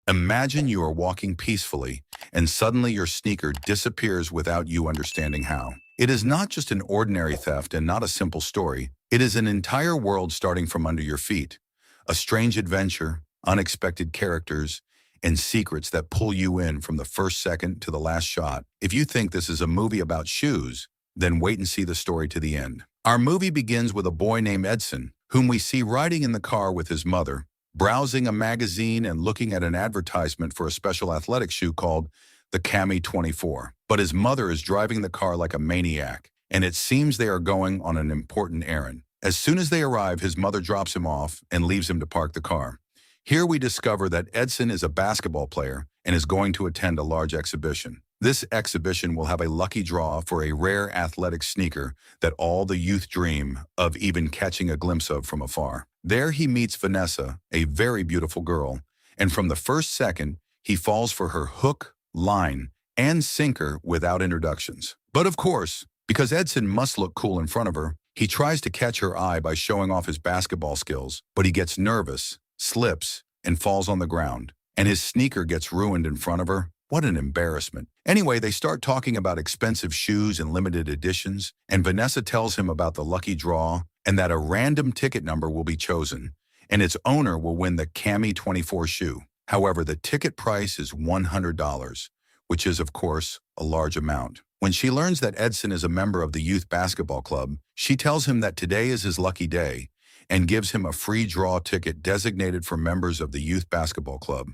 Imagine you are walking peacefully, and suddenly your sneaker disappears without you understanding how. It is not just an ordinary theft and not a simple story. It is an entire world starting from under your feet. A strange adventure, unexpected characters, and secrets that pull you in from the first second to the last shot. If you think this is a movie about shoes, then wait and see the story to the end. Our movie begins with a boy named Edson, whom we see riding in the car with his mother, browsing a magazine and looking at an advertisement for a special athletic shoe called the Cami 24. But his mother is driving the car like a maniac, and it seems they are going on an important errand. As soon as they arrive, his mother drops him off and leaves him to park the car. Here we discover that Edson is a basketball player and is going to attend a large exhibition. This exhibition will have a lucky draw for a rare athletic sneaker that all the youth dream of even catching a glimpse of from afar. There he meets Vanessa, a very beautiful girl, and from the first second, he falls for her hook, line, and sinker without introductions. But of course, because Edson must look cool in front of her, he tries to catch her eye by showing off his basketball skills, but he gets nervous, slips, and falls on the ground, and his sneaker gets ruined in front of her. What an embarrassment. Anyway, they start talking about expensive shoes and limited editions, and Vanessa tells him about the lucky draw and that a random ticket number will be chosen, and its owner will win the Cami 24 shoe. However, the ticket price is $100, which is, of course, a large amount. When she learns that Edson is a member of the youth basketball club, she tells him that today is his lucky day and gives him a free draw ticket designated for members of the youth basketball club.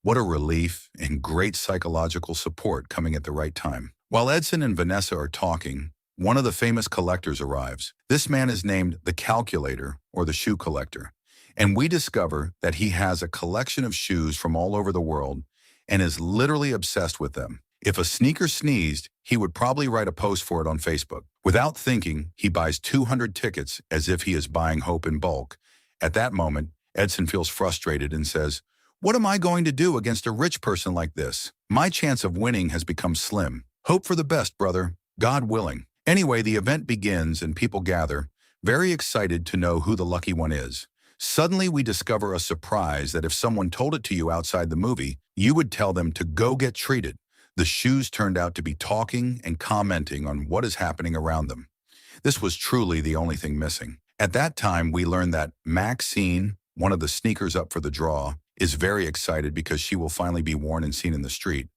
What a relief and great psychological support coming at the right time. While Edson and Vanessa are talking, one of the famous collectors arrives. This man is named the Calculator, or the shoe collector, and we discover that he has a collection of shoes from all over the world and is literally obsessed with them. If a sneaker sneezed, he would probably write a post for it on Facebook. Without thinking, he buys 200 tickets as if he is buying hope in bulk. At that moment, Edson feels frustrated and says, "What am I going to do against a rich person like this? My chance of winning has become slim. Hope for the best, brother. God willing." Anyway, the event begins and people gather, very excited to know who the lucky one is. Suddenly, we discover a surprise that if someone told it to you outside the movie, you would tell them to go get treated. The shoes turned out to be talking and commenting on what is happening around them. This was truly the only thing missing. At that time, we learned that Maxine, one of the sneakers up for the draw, is very excited because she will finally be worn and seen in the street.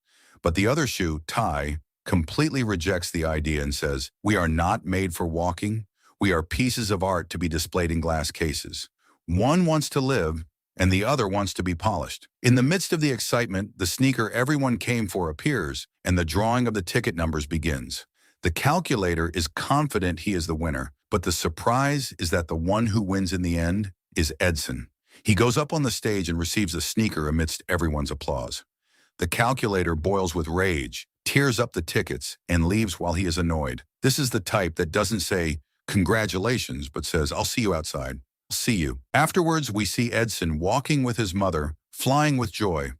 But the other shoe, Ty, completely rejects the idea and says, "We are not made for walking. We are pieces of art to be displayed in glass cases. One wants to live, and the other wants to be polished." In the midst of the excitement, the sneaker everyone came for appears, and the drawing of the ticket numbers begins. The calculator is confident he is the winner, but the surprise is that the one who wins in the end is Edson. He goes up on the stage and receives a sneaker amidst everyone's applause. The calculator boils with rage, tears up the tickets, and leaves while he is annoyed. This is the type that doesn't say, "Congratulations," but says, "I'll see you outside. I'll see you." Afterwards, we see Edson walking with his mother, flying with joy.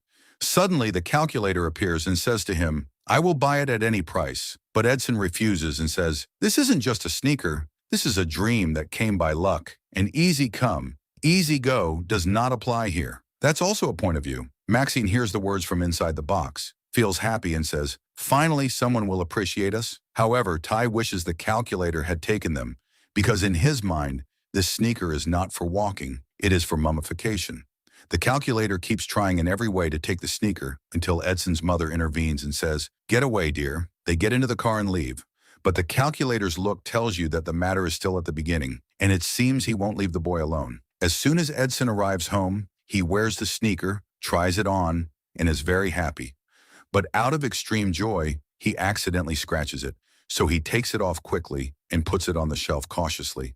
Suddenly, the calculator appears and says to him, "I will buy it at any price." But Edson refuses and says, "This isn't just a sneaker. This is a dream that came by luck. And easy come, easy go does not apply here." That's also a point of view. Maxine hears the words from inside the box, feels happy and says, "Finally, someone will appreciate us." However, Ty wishes the calculator had taken them, because in his mind, this sneaker is not for walking, it is for mummification. The calculator keeps trying in every way to take the sneaker until Edson's mother intervenes and says, "Get away, dear." They get into the car and leave. But the calculator's look tells you that the matter is still at the beginning, and it seems he won't leave the boy alone. As soon as Edson arrives home, he wears the sneaker, tries it on, and is very happy. But out of extreme joy, he accidentally scratches it, so he takes it off quickly and puts it on the shelf cautiously,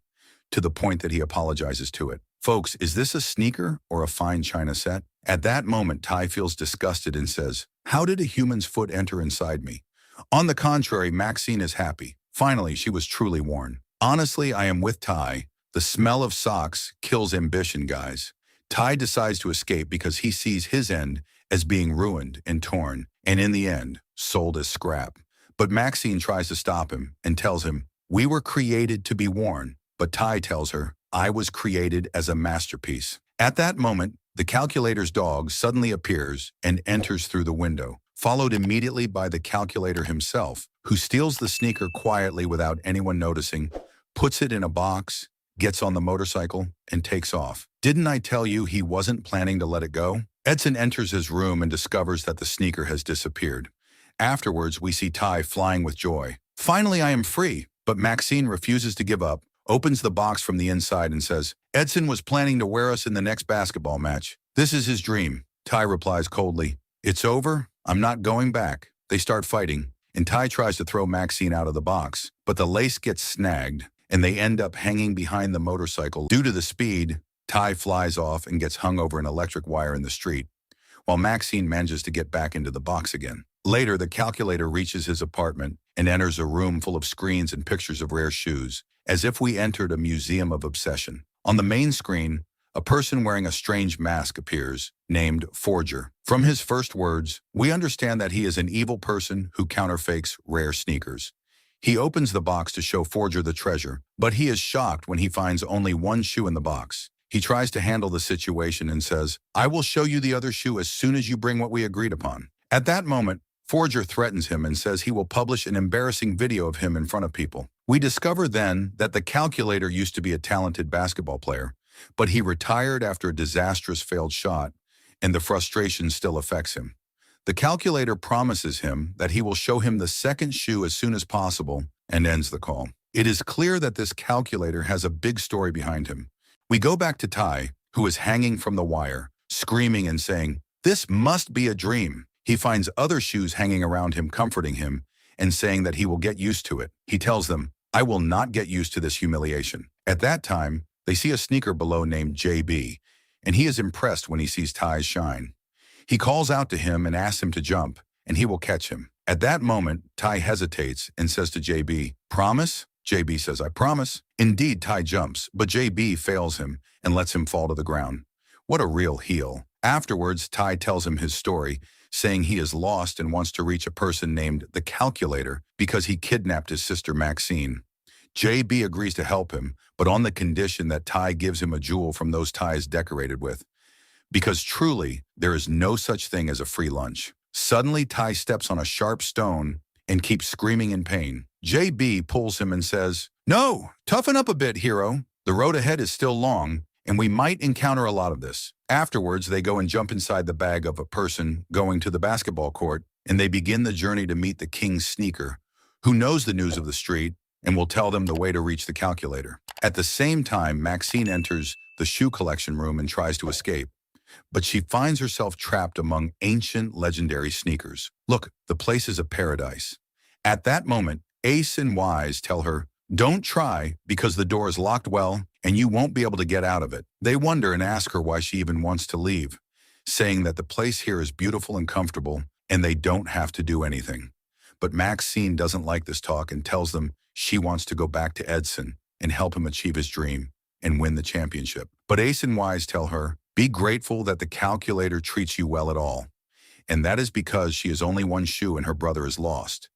to the point that he apologizes to it. Folks, is this a sneaker or a fine china set? At that moment, Ty feels disgusted and says, "How did a human's foot enter inside me?" On the contrary, Maxine is happy. Finally, she was truly worn. Honestly, I am with Ty. The smell of socks kills ambition, guys. Ty decides to escape because he sees his end as being ruined and torn, and in the end, sold as scrap. But Maxine tries to stop him and tells him, "We were created to be worn." But Ty tells her, "I was created as a masterpiece." At that moment, The calculator's dog suddenly appears and enters through the window, followed immediately by the calculator himself, who steals the sneaker quietly without anyone noticing, puts it in a box, gets on the motorcycle, and takes off. Didn't I tell you he wasn't planning to let it go? Edson enters his room and discovers that the sneaker has disappeared. Afterwards, we see Ty flying with joy. Finally, I am free, but Maxine refuses to give up, opens the box from the inside and says, Edson was planning to wear us in the next basketball match. This is his dream. Ty replies coldly, it's over. I'm not going back. They start fighting, and Ty tries to throw Maxine out of the box, but the lace gets snagged, and they end up hanging behind the motorcycle. Due to the speed, Ty flies off and gets hung over an electric wire in the street, while Maxine manages to get back into the box again. Later, the calculator reaches his apartment and enters a room full of screens and pictures of rare shoes, as if we entered a museum of obsession. On the main screen, a person wearing a strange mask appears, named Forger. From his first words, we understand that he is an evil person who counterfeits rare sneakers. He opens the box to show Forger the treasure, but he is shocked when he finds only one shoe in the box. He tries to handle the situation and says, I will show you the other shoe as soon as you bring what we agreed upon. At that moment, Forger threatens him and says he will publish an embarrassing video of him in front of people. We discover then that the calculator used to be a talented basketball player, but he retired after a disastrous failed shot, and the frustration still affects him. The calculator promises him that he will show him the second shoe as soon as possible and ends the call. It is clear that this calculator has a big story behind him. We go back to Ty, who is hanging from the wire, screaming and saying, this must be a dream. He finds other shoes hanging around him, comforting him and saying that he will get used to it. He tells them, I will not get used to this humiliation. At that time, they see a sneaker below named JB, and he is impressed when he sees Ty's shine. He calls out to him and asks him to jump, and he will catch him. At that moment, Ty hesitates and says to JB, promise? JB says, I promise. Indeed, Ty jumps, but JB fails him and lets him fall to the ground. What a real heel. Afterwards, Ty tells him his story, saying he is lost and wants to reach a person named the Calculator because he kidnapped his sister Maxine. JB agrees to help him, but on the condition that Ty gives him a jewel from those Ty is decorated with. Because truly, there is no such thing as a free lunch. Suddenly, Ty steps on a sharp stone and keeps screaming in pain. JB pulls him and says, no, toughen up a bit, hero. The road ahead is still long, and we might encounter a lot of this. Afterwards, they go and jump inside the bag of a person going to the basketball court, and they begin the journey to meet the king's sneaker, who knows the news of the street and will tell them the way to reach the calculator. At the same time, Maxine enters the shoe collection room and tries to escape, but she finds herself trapped among ancient legendary sneakers. Look, the place is a paradise. At that moment, Ace and Wise tell her, don't try because the door is locked well and you won't be able to get out of it. They wonder and ask her why she even wants to leave, saying that the place here is beautiful and comfortable and they don't have to do anything. But Maxine doesn't like this talk and tells them she wants to go back to Edson and help him achieve his dream and win the championship. But Ace and Wise tell her, be grateful that the calculator treats you well at all. And that is because she has only one shoe and her brother is lost.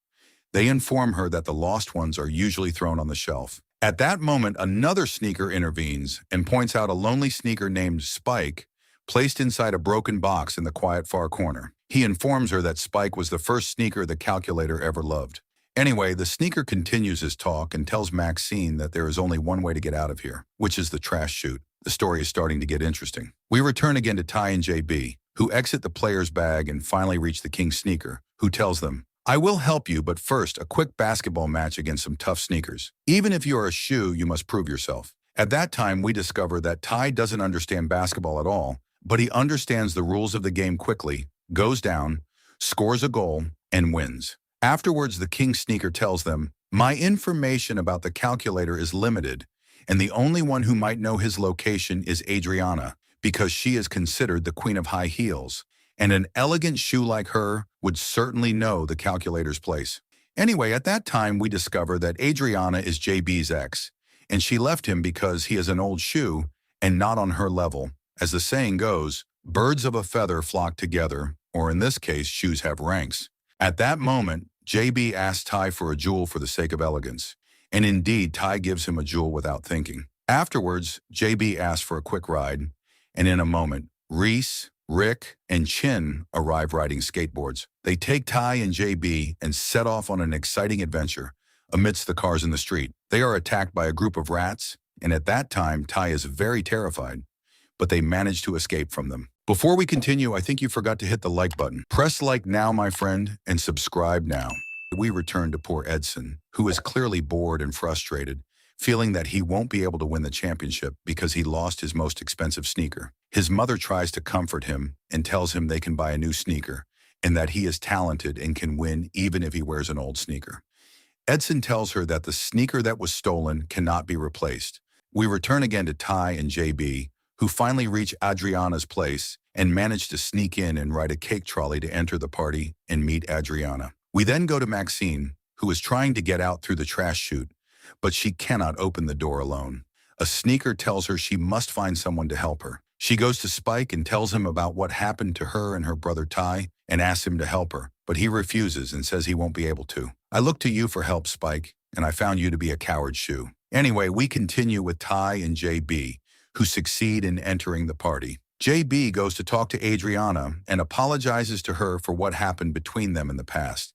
They inform her that the lost ones are usually thrown on the shelf. At that moment, another sneaker intervenes and points out a lonely sneaker named Spike, placed inside a broken box in the quiet far corner. He informs her that Spike was the first sneaker the calculator ever loved. Anyway, the sneaker continues his talk and tells Maxine that there is only one way to get out of here, which is the trash chute. The story is starting to get interesting. We return again to Ty and JB, who exit the player's bag and finally reach the king's sneaker, who tells them, I will help you, but first, a quick basketball match against some tough sneakers. Even if you are a shoe, you must prove yourself. At that time, we discover that Ty doesn't understand basketball at all, but he understands the rules of the game quickly, goes down, scores a goal, and wins. Afterwards, the king's sneaker tells them, my information about the calculator is limited, and the only one who might know his location is Adriana, because she is considered the queen of high heels. And an elegant shoe like her would certainly know the calculator's place. Anyway, at that time, we discover that Adriana is JB's ex, and she left him because he is an old shoe and not on her level. As the saying goes, birds of a feather flock together, or in this case, shoes have ranks. At that moment, JB asks Ty for a jewel for the sake of elegance, and indeed, Ty gives him a jewel without thinking. Afterwards, JB asks for a quick ride, and in a moment, Reese, Rick, and Chin arrive riding skateboards. They take Ty and JB and set off on an exciting adventure amidst the cars in the street. They are attacked by a group of rats, and at that time, Ty is very terrified, but they manage to escape from them. Before we continue, I think you forgot to hit the like button. Press like now, my friend, and subscribe now. We return to poor Edson, who is clearly bored and frustrated, feeling that he won't be able to win the championship because he lost his most expensive sneaker. His mother tries to comfort him and tells him they can buy a new sneaker and that he is talented and can win even if he wears an old sneaker. Edson tells her that the sneaker that was stolen cannot be replaced. We return again to Ty and JB, who finally reach Adriana's place and manage to sneak in and ride a cake trolley to enter the party and meet Adriana. We then go to Maxine, who is trying to get out through the trash chute, but she cannot open the door alone. A sneaker tells her she must find someone to help her. She goes to Spike and tells him about what happened to her and her brother Ty and asks him to help her, but he refuses and says he won't be able to. I look to you for help, Spike, and I found you to be a coward shoe. Anyway, we continue with Ty and JB, who succeed in entering the party. JB goes to talk to Adriana and apologizes to her for what happened between them in the past.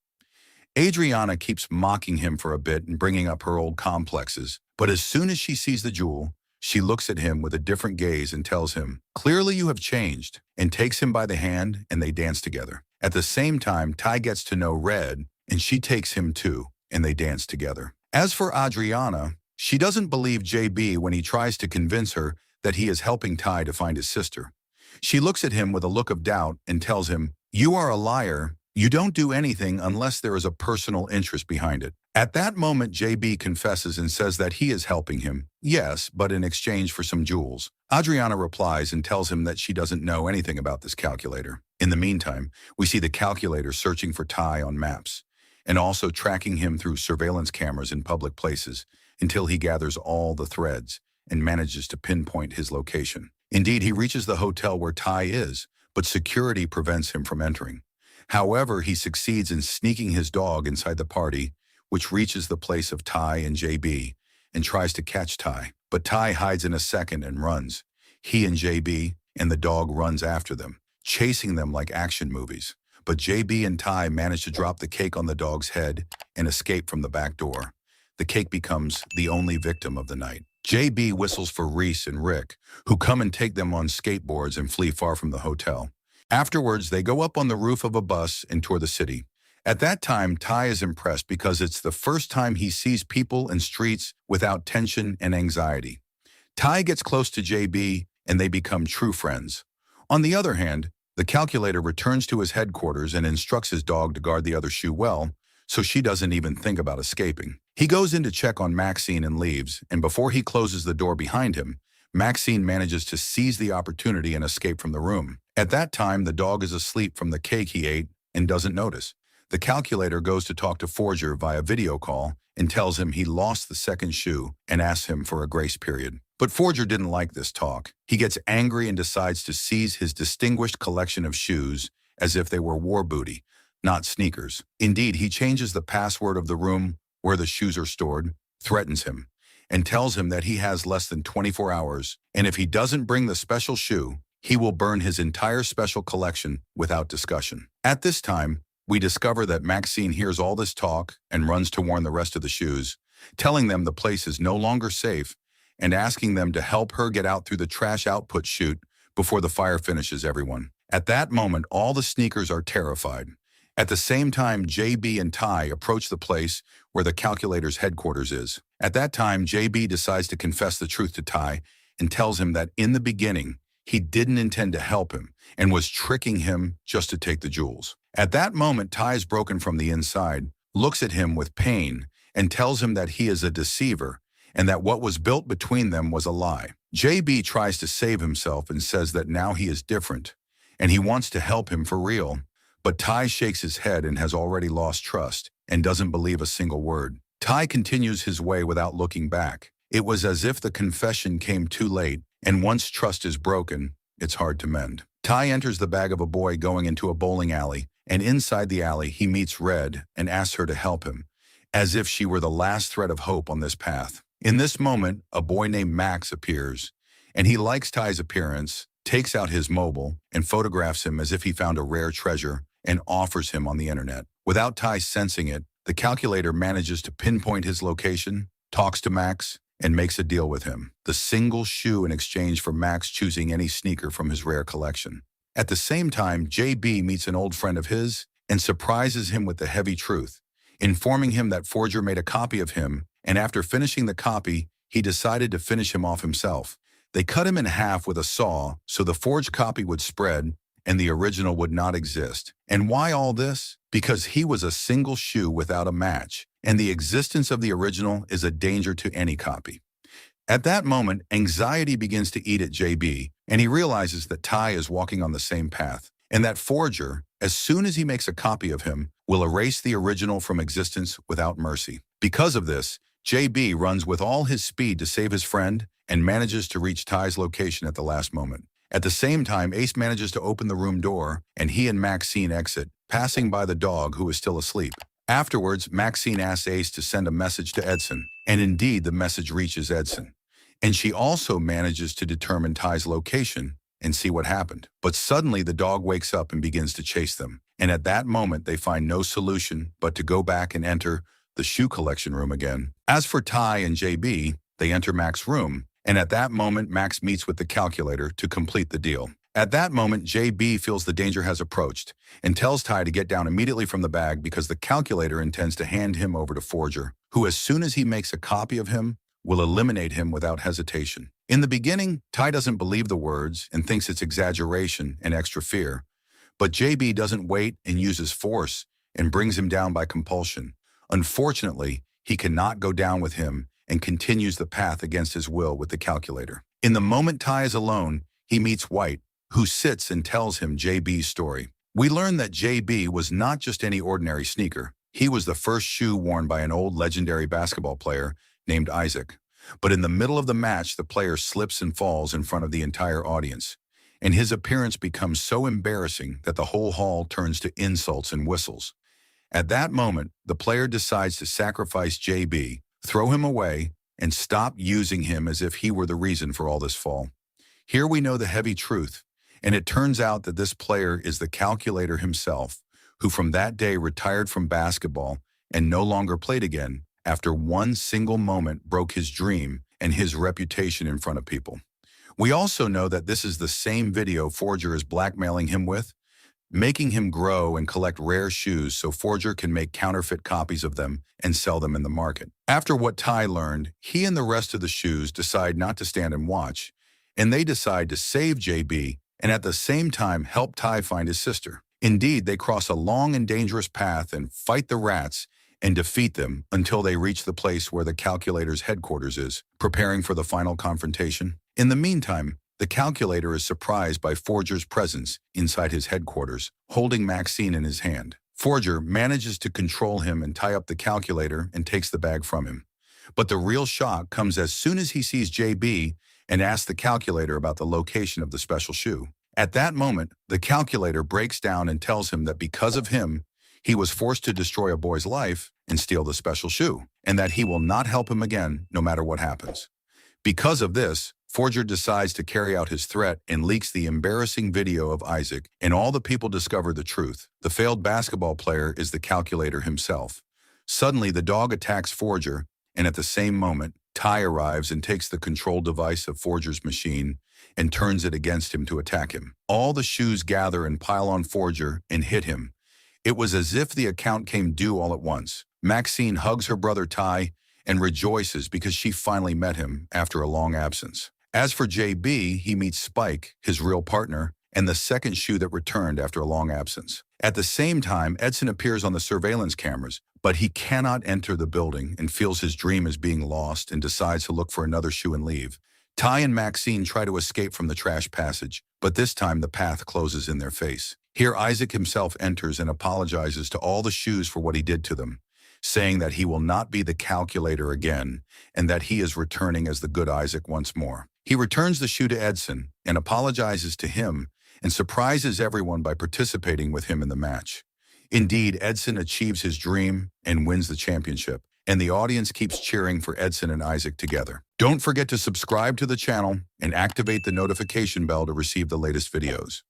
Adriana keeps mocking him for a bit and bringing up her old complexes, but as soon as she sees the jewel, she looks at him with a different gaze and tells him, "Clearly you have changed," and takes him by the hand and they dance together. At the same time, Ty gets to know Red and she takes him too, and they dance together. As for Adriana, she doesn't believe JB when he tries to convince her that he is helping Ty to find his sister. She looks at him with a look of doubt and tells him, "You are a liar. You don't do anything unless there is a personal interest behind it." At that moment, JB confesses and says that he is helping him. Yes, but in exchange for some jewels. Adriana replies and tells him that she doesn't know anything about this calculator. In the meantime, we see the calculator searching for Ty on maps and also tracking him through surveillance cameras in public places until he gathers all the threads and manages to pinpoint his location. Indeed, he reaches the hotel where Ty is, but security prevents him from entering. However, he succeeds in sneaking his dog inside the party, which reaches the place of Ty and JB and tries to catch Ty. But Ty hides in a second and runs. He and JB and the dog runs after them, chasing them like action movies. But JB and Ty manage to drop the cake on the dog's head and escape from the back door. The cake becomes the only victim of the night. JB whistles for Reese and Rick, who come and take them on skateboards and flee far from the hotel. Afterwards, they go up on the roof of a bus and tour the city. At that time, Ty is impressed because it's the first time he sees people and streets without tension and anxiety. Ty gets close to JB and they become true friends. On the other hand, the calculator returns to his headquarters and instructs his dog to guard the other shoe well, so she doesn't even think about escaping. He goes in to check on Maxine and leaves, and before he closes the door behind him, Maxine manages to seize the opportunity and escape from the room. At that time, the dog is asleep from the cake he ate and doesn't notice. The calculator goes to talk to Forger via video call and tells him he lost the second shoe and asks him for a grace period. But Forger didn't like this talk. He gets angry and decides to seize his distinguished collection of shoes as if they were war booty, not sneakers. Indeed, he changes the password of the room where the shoes are stored, threatens him, and tells him that he has less than 24 hours, and if he doesn't bring the special shoe, he will burn his entire special collection without discussion. At this time, we discover that Maxine hears all this talk and runs to warn the rest of the shoes, telling them the place is no longer safe and asking them to help her get out through the trash output chute before the fire finishes everyone. At that moment, all the sneakers are terrified. At the same time, JB and Ty approach the place where the calculator's headquarters is. At that time, JB decides to confess the truth to Ty and tells him that in the beginning, he didn't intend to help him and was tricking him just to take the jewels. At that moment, Ty is broken from the inside, looks at him with pain, and tells him that he is a deceiver and that what was built between them was a lie. JB tries to save himself and says that now he is different and he wants to help him for real. But Ty shakes his head and has already lost trust and doesn't believe a single word. Ty continues his way without looking back. It was as if the confession came too late, and once trust is broken, it's hard to mend. Ty enters the bag of a boy going into a bowling alley, and inside the alley he meets Red and asks her to help him, as if she were the last thread of hope on this path. In this moment, a boy named Max appears, and he likes Ty's appearance, takes out his mobile and photographs him as if he found a rare treasure and offers him on the internet. Without Ty sensing it, the calculator manages to pinpoint his location, talks to Max, and makes a deal with him. The single shoe in exchange for Max choosing any sneaker from his rare collection. At the same time, JB meets an old friend of his and surprises him with the heavy truth, informing him that Forger made a copy of him, and after finishing the copy, he decided to finish him off himself. They cut him in half with a saw so the forged copy would spread and the original would not exist. And why all this? Because he was a single shoe without a match, and the existence of the original is a danger to any copy. At that moment, anxiety begins to eat at JB, and he realizes that Ty is walking on the same path, and that Forger, as soon as he makes a copy of him, will erase the original from existence without mercy. Because of this, JB runs with all his speed to save his friend and manages to reach Ty's location at the last moment. At the same time, Ace manages to open the room door, and he and Maxine exit, passing by the dog who is still asleep. Afterwards, Maxine asks Ace to send a message to Edson, and indeed the message reaches Edson. And she also manages to determine Ty's location and see what happened. But suddenly the dog wakes up and begins to chase them. And at that moment, they find no solution but to go back and enter the shoe collection room again. As for Ty and JB, they enter Max's room. And at that moment, Max meets with the calculator to complete the deal. At that moment, JB feels the danger has approached and tells Ty to get down immediately from the bag because the calculator intends to hand him over to Forger, who as soon as he makes a copy of him, will eliminate him without hesitation. In the beginning, Ty doesn't believe the words and thinks it's exaggeration and extra fear. But JB doesn't wait and uses force and brings him down by compulsion. Unfortunately, he cannot go down with him and continues the path against his will with the calculator. In the moment Ty is alone, he meets White, who sits and tells him JB's story. We learn that JB was not just any ordinary sneaker. He was the first shoe worn by an old legendary basketball player named Isaac. But in the middle of the match, the player slips and falls in front of the entire audience, and his appearance becomes so embarrassing that the whole hall turns to insults and whistles. At that moment, the player decides to sacrifice JB, throw him away, and stop using him as if he were the reason for all this fall. Here we know the heavy truth, and it turns out that this player is the calculator himself, who from that day retired from basketball and no longer played again after one single moment broke his dream and his reputation in front of people. We also know that this is the same video Forger is blackmailing him with, making him grow and collect rare shoes so Forger can make counterfeit copies of them and sell them in the market. After what Ty learned, he and the rest of the shoes decide not to stand and watch, and they decide to save JB and at the same time help Ty find his sister. Indeed, they cross a long and dangerous path and fight the rats and defeat them until they reach the place where the calculator's headquarters is, preparing for the final confrontation. In the meantime, the calculator is surprised by Forger's presence inside his headquarters, holding Maxine in his hand. Forger manages to control him and tie up the calculator and takes the bag from him. But the real shock comes as soon as he sees JB and asks the calculator about the location of the special shoe. At that moment, the calculator breaks down and tells him that because of him, he was forced to destroy a boy's life and steal the special shoe, and that he will not help him again no matter what happens. Because of this, Forger decides to carry out his threat and leaks the embarrassing video of Isaac, and all the people discover the truth. The failed basketball player is the calculator himself. Suddenly, the dog attacks Forger, and at the same moment, Ty arrives and takes the control device of Forger's machine and turns it against him to attack him. All the shoes gather and pile on Forger and hit him. It was as if the account came due all at once. Maxine hugs her brother Ty and rejoices because she finally met him after a long absence. As for JB, he meets Spike, his real partner, and the second shoe that returned after a long absence. At the same time, Edson appears on the surveillance cameras, but he cannot enter the building and feels his dream is being lost and decides to look for another shoe and leave. Ty and Maxine try to escape from the trash passage, but this time the path closes in their face. Here Isaac himself enters and apologizes to all the shoes for what he did to them, saying that he will not be the calculator again and that he is returning as the good Isaac once more. He returns the shoe to Edson and apologizes to him and surprises everyone by participating with him in the match. Indeed, Edson achieves his dream and wins the championship. and the audience keeps cheering for Edson and Isaac together. Don't forget to subscribe to the channel and activate the notification bell to receive the latest videos.